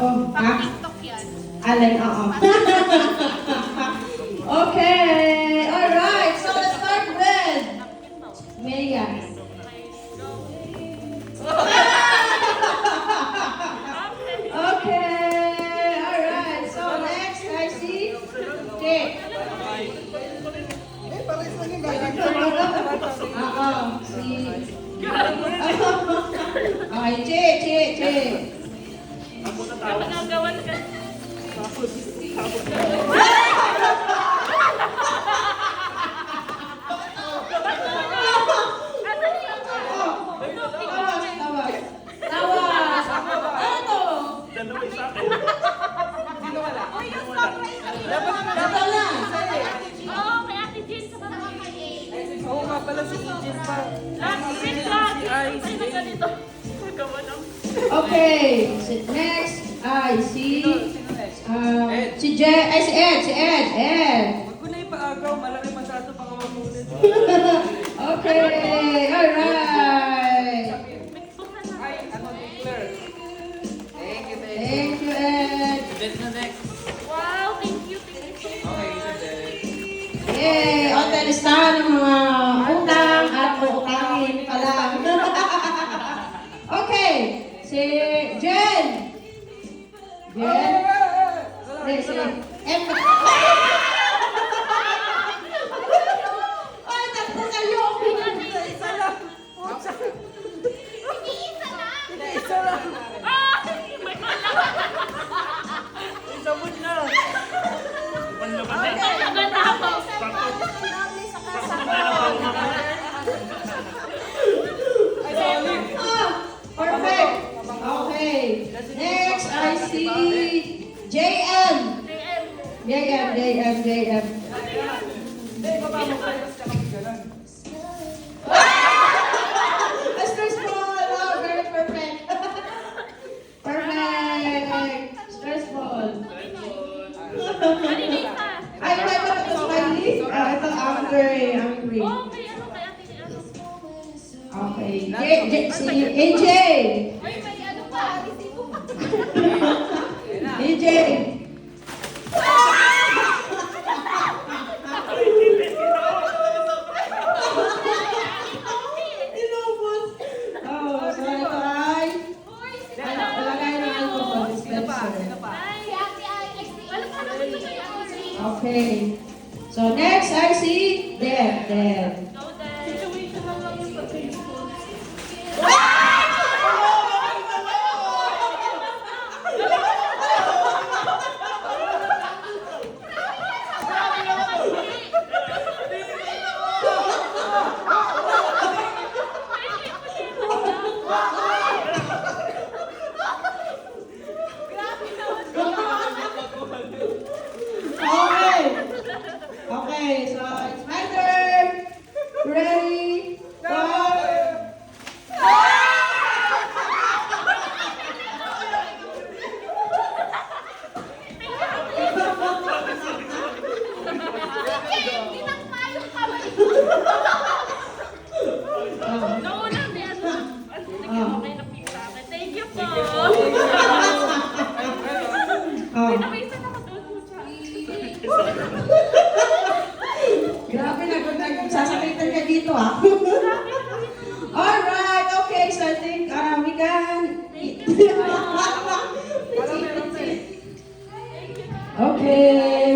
Oh, ha? TikTok yan. Alin, oo. Okay, alright. So let's start with Mia. Okay, alright. So next, I see Jake. Oo, si... Okay, Jake. Nagawan ka. Tawas. Ano? Dapat na. Oo, kay Ate Jean sa mga kay Oo nga pala si Ijin pa. Ay, ganito. Nagawa ng... Okay, next, I see... si Ed. Huwag ko na ipaagaw, malaki masyado pang mamulit. Okay, alright. Ay, ano, Claire? Thank you. Thank you, Ed. Then na next. Wow, thank you. Okay, isa din. Yay! O, listahan ng mga utang at utangin pa lang. Okay, si Jen. Si Emma. Ay, takbo kayo. Isa lang. Isa lang. Isa mo na. Perfect. Okay. Next, I see JM. JM. Hindi, baba mo kayo. Tsaka ganun. Stressful. Oh, very perfect. Perfect. Stressful. Ay, wala ba ito smiley? Ito angry. Okay. Si AJ. AJ. Inubos. Oh, so ito ay... Palagay ng alcohol. Sino pa? Okay. So next I see Deb. Okay, so it's my turn. Ready? Go! Thank you po. Oh. May isa na ako doon. Grabe na sasakitan ka dito ah. Alright, okay, so I think we can eat. Okay.